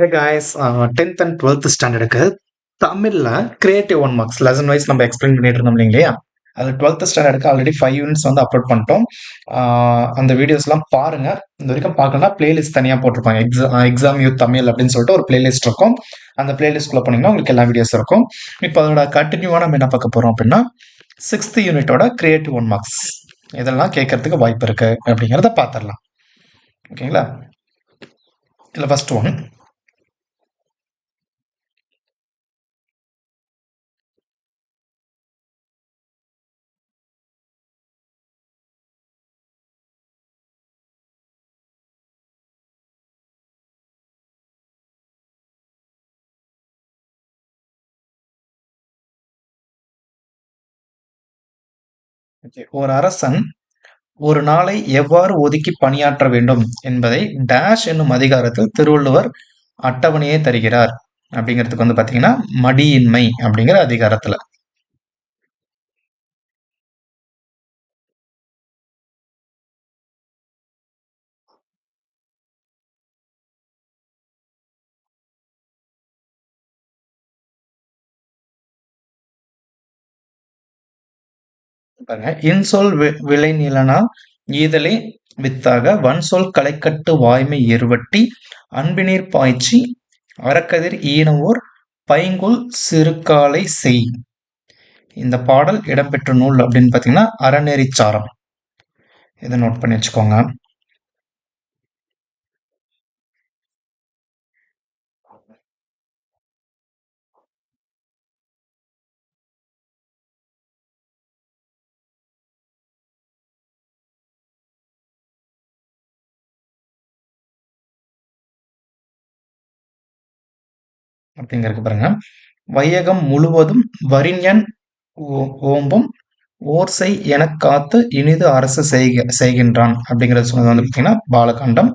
Hey guys, 10th and 12th ஸ்டாண்டர்டுக்கு தமிழ்ல creative one marks lesson wise நம்ம explain பண்ணிட்டு இருந்தோம் இல்லைங்களா? அது 12th ஸ்டாண்டர்டுக்கு ஆல்ரெடி 5 யூனிட்ஸ் வந்து அப்லோட் பண்ணிட்டோம். அந்த வீடியோஸ்லாம் பாருங்க. இந்த வரைக்கும் பார்க்கலன்னா பிளேலிஸ்ட் தனியாக போட்டிருப்பாங்க. எக்ஸாம் யூத் தமிழ் அப்படின்னு சொல்லிட்டு ஒரு பிளேலிஸ்ட் இருக்கும். அந்த பிளேலிஸ்ட்குள்ள போனீங்கன்னா உங்களுக்கு எல்லா வீடியோஸ் இருக்கும். இப்போ அதோட கண்டினியூவாக நம்ம என்ன பார்க்க போறோம் அப்படின்னா 6th யூனிட்டோட கிரியேட்டிவ் ஒன் மார்க்ஸ் இதெல்லாம் கேட்கறதுக்கு வாய்ப்பு இருக்கு அப்படிங்கிறத பார்த்துடலாம். ஓகேங்களா? இதில் ஃபர்ஸ்ட் ஒன். ஒரு அரசன் ஒரு நாளை எவ்வாறு ஒதுக்கி பணியாற்ற வேண்டும் என்பதை டேஷ் என்னும் அதிகாரத்தில் திருவள்ளுவர் அட்டவணையை தருகிறார் அப்படிங்கிறதுக்கு வந்து பாத்தீங்கன்னா மடியின்மை அப்படிங்கிற அதிகாரத்துல பாருங்க. இன்சொல் விளைநிலனா ஈதலே வித்தாக வன்சொல் களைக்கட்டு வாய்மை எருவட்டி அன்பினீர் பாய்ச்சி அறக்கதிர் ஈனவோர் பைங்குல் சிறுகாலை செய். இந்த பாடல் இடம்பெற்ற நூல் அப்படின்னு பாத்தீங்கன்னா அறநெறிச்சாரம். இதை நோட் பண்ணி வச்சுக்கோங்க. அப்படிங்கிறதுக்கு பாருங்க. வையகம் முழுவதும் வரிஞன் ஓம்பும் ஓர்சை எனக் காத்து இனிது அரசு செய்கின்றான் அப்படிங்கிறது சொன்னது வந்து பார்த்தீங்கன்னா பாலகாண்டம்.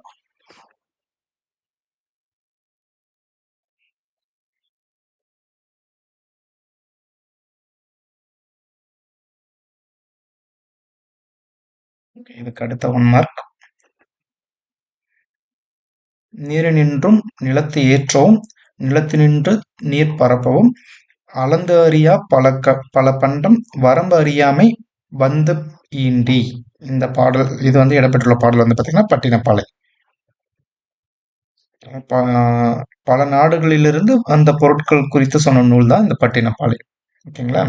இதுக்கு அடுத்த 1 மார்க். நீரினின்றும் நிலத்து ஏற்றவும் நிலத்தினின்று நீர் பரப்பவும் அளந்து அறியா பல பண்டம் வரம்பு அறியாமை வந்து ஈண்டி. இந்த பாடல் இது வந்து இடம்பெற்றுள்ள பாடல் வந்து பார்த்தீங்கன்னா பட்டினப்பாலை. பல நாடுகளிலிருந்து அந்த பொருட்கள் குறித்து சொன்ன நூல் தான் இந்த பட்டினப்பாலை. ஓகேங்களா?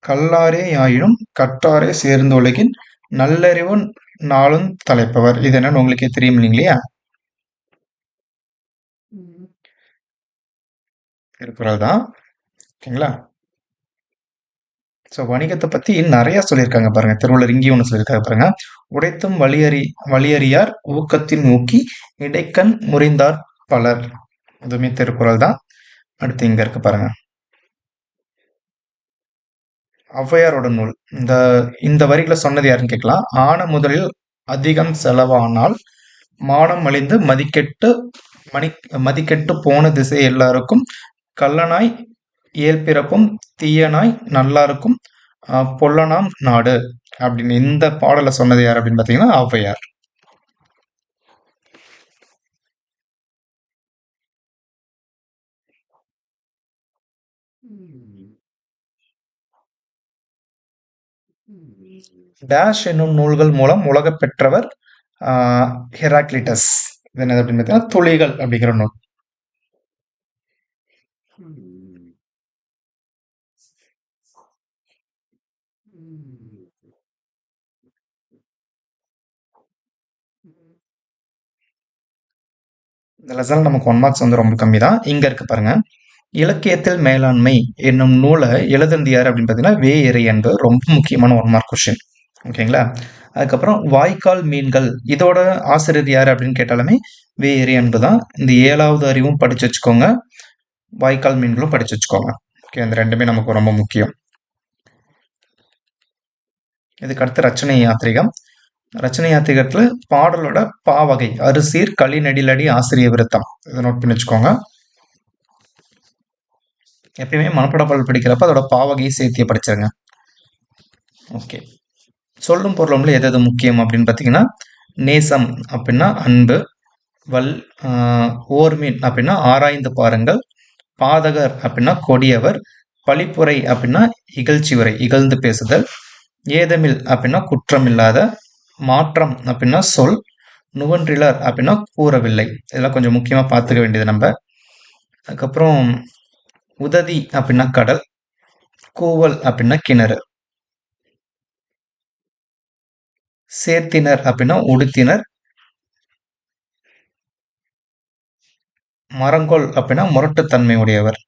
கல்லாரே யாயினும் கற்றாரே சேர்ந்த உலகின் நல்லறிவு நாளும் தலைப்பவர். இது என்னன்னு உங்களுக்கே தெரியும் இல்லைங்களா? திருக்குறள் தான். ஓகேங்களா? ஸோ வணிகத்தை பத்தி நிறைய சொல்லியிருக்காங்க பாருங்க. திருவள்ளுவர் இங்கேயும் ஒன்று சொல்லியிருக்காங்க பாருங்க. உடைத்தும் வழியறியார் ஊக்கத்தின் ஊக்கி இடைக்கண் முறிந்தார் பலர். அதுவுமே திருக்குறள் தான். அடுத்து இங்க இருக்கு பாருங்க. ஔவையாரோட நூல். இந்த இந்த வரிகளை சொன்னது யாருன்னு கேட்கலாம். ஆன முதலில் அதிகம் செலவானால் மானம் அழிந்து மதிக்கெட்டு போன திசை எல்லாருக்கும் கள்ளனாய் இயல்பிறப்பும் தீயனாய் நல்லாருக்கும் பொல்லனாம் நாடு அப்படின்னு இந்த பாடலை சொன்னது யார் அப்படின்னு பாத்தீங்கன்னா ஔவையார். டேஷ் என்னும் நூல்கள் மூலம் உலக பெற்றவர் ஹெராக்லிட்டஸ். இது என்னது அப்படின்னு பார்த்தீங்கன்னா துளிகள் அப்படிங்கிற நூல். இந்த லெசன் நமக்கு 1 மார்க்ஸ் வந்து ரொம்ப கம்மி தான். இங்க இருக்கு பாருங்க. இலக்கியத்தில் மேலாண்மை என்னும் நூலை எழுதுனது யார் அப்படின்னு பார்த்தீங்கன்னா வே இறையன்பு. ரொம்ப முக்கியமான 1 மார்க் கொஸ்டின். ஓகேங்களா? அதுக்கப்புறம் வாய்க்கால் மீன்கள் இதோட ஆசிரியர் யார் அப்படின்னு கேட்டாலுமே வே இறையன்பு தான். இந்த 7வது அறிவும் படிச்சு வச்சுக்கோங்க. வாய்க்கால் மீன்களும் படிச்சு வச்சுக்கோங்க. ஓகே, இந்த ரெண்டுமே நமக்கு ரொம்ப முக்கியம். இதுக்கு அடுத்து ரச்சனை யாத்திரிகம். ரச்சனை யாத்திகத்துல பாடலோட பாவகை அரிசீர் களி நெடிலடி ஆசிரிய விருத்தம். இதை நோட் பண்ணி வச்சுக்கோங்க. எப்பயுமே மனப்பாட பாடல் படிக்கிறப்ப அதோட பாவகையை சேர்த்திய படிச்சிருங்க. ஓகே. சொல்லும் பொருளும்ல எது எது முக்கியம் அப்படின்னு பார்த்தீங்கன்னா, நேசம் அப்படின்னா அன்பு, வல் ஓர்மீன் அப்படின்னா ஆராய்ந்து பாருங்கள், பாதகர் அப்படின்னா கொடியவர், பழிப்புரை அப்படின்னா இகழ்ச்சி உரை இகழ்ந்து பேசுதல், ஏதமில் அப்படின்னா குற்றமில்லாத, மாற்றம் அப்படின்னா சொல், நுவன்றிலர் அப்படின்னா கூறவில்லை. இதெல்லாம் கொஞ்சம் முக்கியமா பார்த்துக்க வேண்டியது நம்ம. அதுக்கப்புறம் உததி அப்படின்னா கடல், கூவல் அப்படின்னா கிணறு, சேர்த்தினர் அப்படின்னா உடுத்தினர், மரங்கொல் அப்படின்னா முரட்டுத்தன்மை உடையவர்,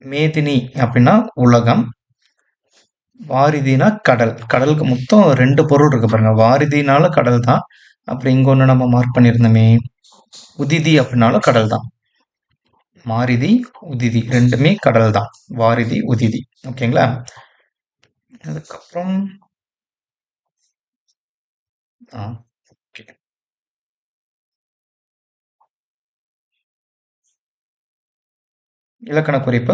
மேதினி அப்படின்னா உலகம், வாரிதினா கடல். கடலுக்கு மொத்தம் ரெண்டு பொருள் இருக்கு பாருங்க. வாரிதினாலும் கடல் தான். அப்புறம் இங்க ஒண்ணு நம்ம மார்க் பண்ணியிருந்தோமே, உதிதி அப்படின்னாலும் கடல் தான். மாரிதி, உதிதி ரெண்டுமே கடல் தான். வாரிதி, உதிதி. ஓகேங்களா? அதுக்கப்புறம் ஆ, ஓகே. இலக்கண குறிப்பு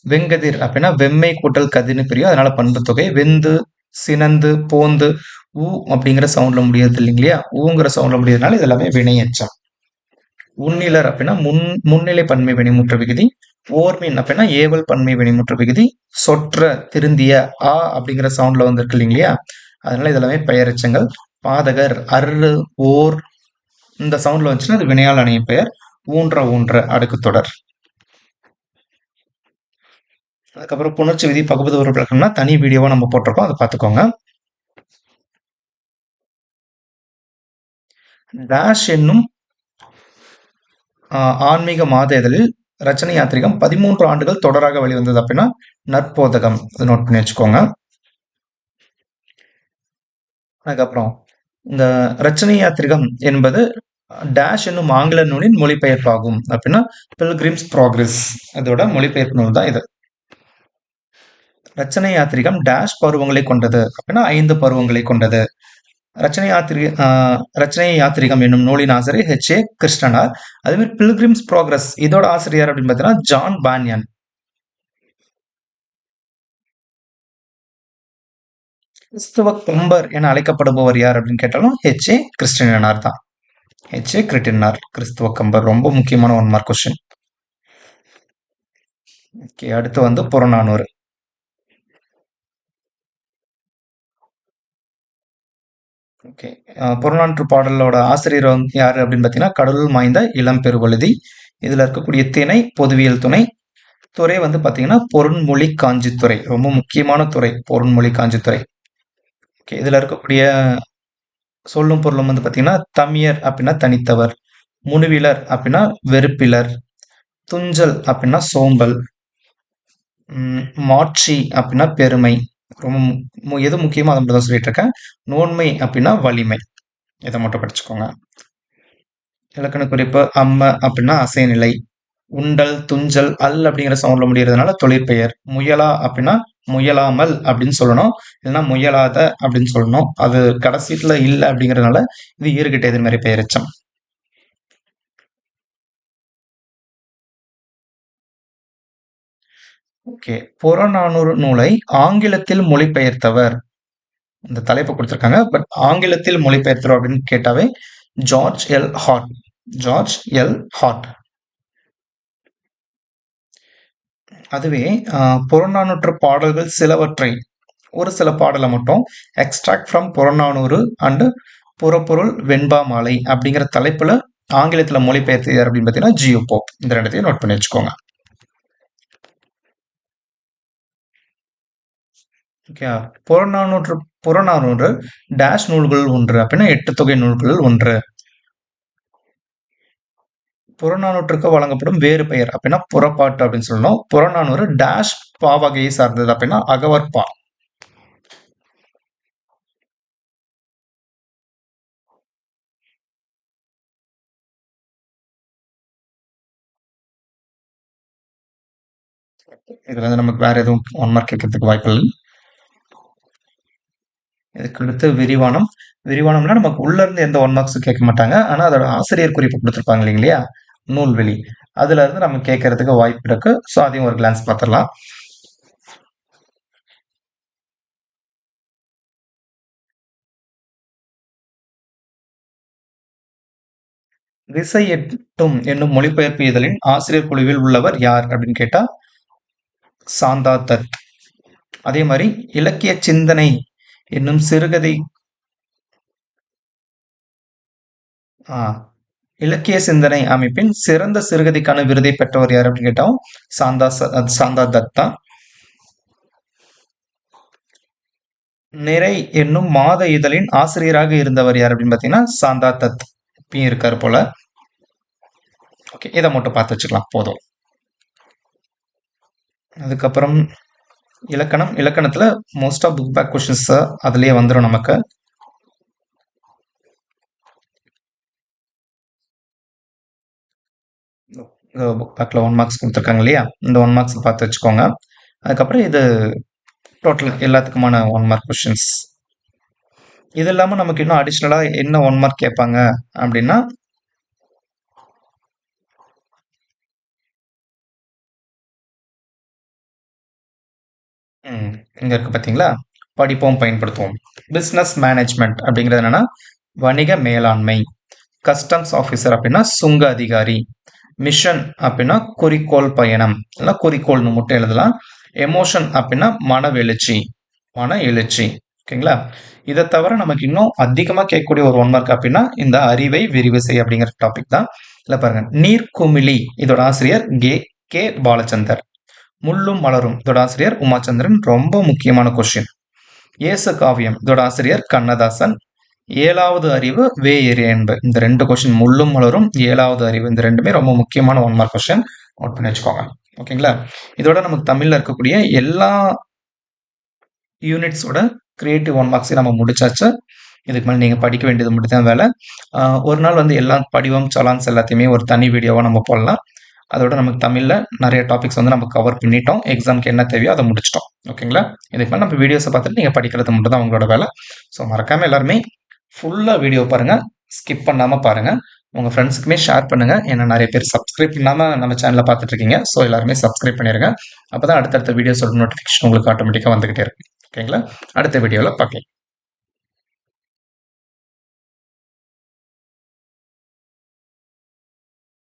வெங்கதிர் அப்படின்னா வெம்மை கூட்டல் கதிர்னு பிரியும். அதனால பண்பு தொகை. வெந்து, சினந்து, போந்து, ஊ அப்படிங்கிற சவுண்ட்ல முடியாது இல்லைங்களா? ஊங்கிற சவுண்ட்ல முடியறதுனால இது எல்லாமே வினையெச்சம். உன்னிலர் அப்படின்னா முன்னிலை பன்மை வினைமுற்ற விகுதி. ஓர்மின் அப்படின்னா ஏவல் பன்மை வினைமுற்ற விகுதி. சொற்ற திருந்திய ஆ அப்படிங்கிற சவுண்ட்ல வந்திருக்கு இல்லைங்களா? அதனால இதெல்லாமே பெயரெச்சங்கள். பாதகர் அரு, ஓர் இந்த சவுண்ட்ல வந்துச்சுன்னா அது வினையால் அணையும் பெயர். ஊன்ற அடுக்கு தொடர். அதுக்கப்புறம் புணர்ச்சி விதி பகுதி ஒரு விளக்கம்னா தனி வீடியோவா நம்ம போட்டிருக்கோம், அதை பார்த்துக்கோங்க. டேஷ் என்னும் ஆன்மீக மாத இதழில் ரச்சனை யாத்திரிகம் 13 ஆண்டுகள் தொடராக வெளிவந்தது அப்படின்னா நற்போதகம். இதை நோட் பண்ணி வச்சுக்கோங்க. அதுக்கப்புறம் இந்த ரச்சனை யாத்திரிகம் என்பது டேஷ் என்னும் ஆங்கில நூலின் மொழிபெயர்ப்பாகும் அப்படின்னா பில்கிரிம்ஸ் ப்ராக்ரஸ் அதோட மொழிபெயர்ப்பு நூல் தான் இது. ரச்சனை யாத்திரிகம் டேஷ் பருவங்களை கொண்டது அப்படின்னா 5 பருவங்களை கொண்டது. ரச்சனை யாத்திரிகம் என்னும் நூலின் ஆசிரியர் ஹெச் ஏ கிருஷ்ணனார். அதே மாதிரி பில்கிரிம்ஸ் ப்ராக்ரஸ் இதோட ஆசிரியர் அப்படின்னு பார்த்தீங்கன்னா ஜான் பான்யன். கிறிஸ்துவ கம்பர் என அழைக்கப்படுபவர் யார் அப்படின்னு கேட்டாலும் ஹெச் ஏ கிறிஸ்டியனார் தான். ஹெச் ஏ கிறிட்டினார் கிறிஸ்துவ கம்பர். ரொம்ப முக்கியமான 1 மார்க் கொஸ்டின். ஓகே, அடுத்து வந்து புறநானூறு. ஓகே, புறநானூற்று பாடலோட ஆசிரியர் வந்து யாரு அப்படின்னு பார்த்தீங்கன்னா கடலுள் மாய்ந்த இளம் பெருவழுதி. இதுல இருக்கக்கூடிய திணை பொதுவியல் துணை. துறை வந்து பார்த்தீங்கன்னா பொருண்மொழி காஞ்சித்துறை. ரொம்ப முக்கியமான துறை பொருண்மொழி காஞ்சித்துறை. ஓகே, இதுல இருக்கக்கூடிய சொல்லும் பொருளும் வந்து பார்த்தீங்கன்னா தமியர் அப்படின்னா தனித்தவர், முனுவிலர் அப்படின்னா வெறுப்பிலர், துஞ்சல் அப்படின்னா சோம்பல், மாட்சி அப்படின்னா பெருமை. ரொம்ப எது முக்கியமோ அதை மட்டும் தான் சொல்லிட்டு இருக்கேன். நோன்மை அப்படின்னா வலிமை. இதை மட்டும் படிச்சுக்கோங்க. இலக்கண குறிப்பு அம்ம அப்படின்னா அசைநிலை, உண்டல், துஞ்சல், அல் அப்படிங்கிற சவுண்ட்ல முடியறதுனால தொழிற்பெயர். முயலா அப்படின்னா முயலாமல் அப்படின்னு சொல்லணும், இல்லைன்னா முயலாத அப்படின்னு சொல்லணும். அது கடைசியில இல்லை அப்படிங்கறதுனால இது ஈறுகிட்ட எதிர்மறை பெயரெச்சம். ஓகே, புறநானூறு நூலை ஆங்கிலத்தில் மொழிபெயர்த்தவர். இந்த தலைப்பு கொடுத்திருக்காங்க, பட் ஆங்கிலத்தில் மொழிபெயர்த்தவர் அப்படின்னு கேட்டாவே George L Hart. George L Hart. அதுவே புறநானூற்று பாடல்கள் சிலவற்றை ஒரு சில பாடலை மட்டும் எக்ஸ்ட்ராக்ட் ஃப்ரம் புறநானூறு அண்டு புறப்பொருள் வெண்பா மாலை அப்படிங்கிற தலைப்புல ஆங்கிலத்துல மொழிபெயர்த்து யார் அப்படின்னு பார்த்தீங்கன்னா ஜியோ போப். இந்த ரெண்டத்தையும் நோட் பண்ணி வச்சுக்கோங்க. ஓகே, புறநானூற்று புறநானூறு டேஷ் நூல்கள் ஒன்று அப்படின்னா 8 தொகை நூல்கள் ஒன்று. புறநானூற்றுக்கு வழங்கப்படும் வேறு பெயர் அப்படின்னா புறப்பாட்டு அப்படின்னு சொல்லணும். புறநானூறு டேஷ் பாவகையை சார்ந்தது அப்படின்னா அகவற்பா. இதுல இருந்து நமக்கு வேற எதுவும் 1 மார்க் கேட்கறதுக்கு வாய்ப்பு இல்லை. இதுக்கு அடுத்து விரிவானம். விரிவானம்னா நமக்கு உள்ள இருந்து எந்த 1 மார்க்ஸும் கேட்க மாட்டாங்க. ஆனா அதோட ஆசிரியர் குறிப்பு குடுத்திருப்பாங்க இல்லைங்களா? நூல்வெளி. அதுல இருந்து நம்ம கேட்கறதுக்கு வாய்ப்பு இருக்கு. ஸோ அதையும் ஒரு கிளான்ஸ் பார்த்துடலாம். திசை எட்டும் என்னும் மொழிபெயர்ப்பு இதழின் ஆசிரியர் குழுவில் உள்ளவர் யார் அப்படின்னு கேட்டா சாந்தா தத். அதே மாதிரி இலக்கிய சிந்தனை என்னும் சிறுகதை ஆ, இலக்கிய சிந்தனை அமைப்பின் சிறந்த சிறுகதைக்கான விருதை பெற்றவர் யார் அப்படின்னு கேட்டோம் சாந்தா தத் தான். நிறை என்னும் மாத இதழின் ஆசிரியராக இருந்தவர் யார் அப்படின்னு பார்த்தீங்கன்னா சாந்தா தத் இப்பயும் இருக்காரு போல. ஓகே, இதை மட்டும் பார்த்து வச்சுக்கலாம் போதும். அதுக்கப்புறம் இலக்கணம். இலக்கணத்துல most of book back questions அதுலயே வந்துடும் நமக்கு. புக் பேக்கில் 1 மார்க்ஸ் கொடுத்துருக்காங்க இல்லையா, இந்த 1 மார்க்ஸ் பார்த்து வச்சுக்கோங்க. அதுக்கப்புறம் இது டோட்டல் எல்லாத்துக்குமான 1 மார்க் கொஸ்டின்ஸ். இது இல்லாமல் நமக்கு இன்னும் அடிஷ்னலாக என்ன 1 மார்க் கேட்பாங்க அப்படின்னா இங்கே இருக்கு பார்த்தீங்களா, படிப்போம் பயன்படுத்துவோம். பிஸ்னஸ் மேனேஜ்மெண்ட் அப்படிங்கிறது என்னன்னா வணிக மேலாண்மை. கஸ்டம்ஸ் ஆஃபீஸர் அப்படின்னா சுங்க அதிகாரி. மிஷன் அப்படின்னா குறிக்கோள் பயணம், இல்லை குறிக்கோள்னு மட்டும் எழுதலாம். எமோஷன் அப்படின்னா மன எழுச்சி. மன எழுச்சி. ஓகேங்களா. இதை தவிர நமக்கு இன்னும் அதிகமாக கேட்கக்கூடிய ஒரு 1 மார்க் அப்படின்னா இந்த அறிவை விரிவு செய் அப்படிங்கிற டாபிக் தான். இல்லை பாருங்க, நீர்க்குமிழி இதோட ஆசிரியர் கே பாலச்சந்தர். முள்ளும் மலரும் இதோட ஆசிரியர் உமாச்சந்திரன். ரொம்ப முக்கியமான கொஸ்டின். இயேசு காவியம் இதோட ஆசிரியர் கண்ணதாசன். 7வது அறிவு வே எரியன்பு. இந்த 2 கொஸ்டின், முள்ளும் மலரும் 7வது அறிவு, இந்த 2மே ரொம்ப முக்கியமான 1 மார்க் கொஸ்டின். நோட் பண்ணி வச்சுக்கோங்க. ஓகேங்களா. இதோட நமக்கு தமிழ்ல இருக்கக்கூடிய எல்லா யூனிட்ஸோட கிரியேட்டிவ் 1 மார்க்ஸையும் நம்ம முடிச்சாச்சு. இதுக்கு மேலே நீங்கள் படிக்க வேண்டியது மட்டும் தான் வேலை. ஒரு நாள் வந்து எல்லா படிவம் சலான்ஸ் எல்லாத்தையுமே ஒரு தனி வீடியோவாக நம்ம போடலாம். அதோட நமக்கு தமிழில் நிறைய டாபிக்ஸ் வந்து நம்ம கவர் பண்ணிட்டோம். எக்ஸாமுக்கு என்ன தேவையோ அதை முடிச்சிட்டோம். ஓகேங்களா. இதுக்கு மேலே நம்ம வீடியோஸை பார்த்துட்டு நீங்கள் படிக்கிறது மட்டும் தான் உங்களோட வேலை. ஸோ மறக்காமல் எல்லாருமே ஃபுல்லாக வீடியோ பாருங்கள், ஸ்கிப் பண்ணாமல் பாருங்கள். உங்கள் ஃப்ரெண்ட்ஸுக்குமே ஷேர் பண்ணுங்கள். ஏன்னா நிறைய பேர் சப்ஸ்கிரைப் பண்ணாமல் நம்ம சேனலில் பார்த்துட்டு இருக்கீங்க. ஸோ எல்லாருமே சப்ஸ்கிரைப் பண்ணிடுங்க. அப்போ தான் அடுத்தடுத்த வீடியோஸோட நோட்டிஃபிகேஷன் உங்களுக்கு ஆட்டோமேட்டிக்காக வந்துகிட்டே இருக்கும். ஓகேங்களா. அடுத்த வீடியோவில் பார்க்கலாம்.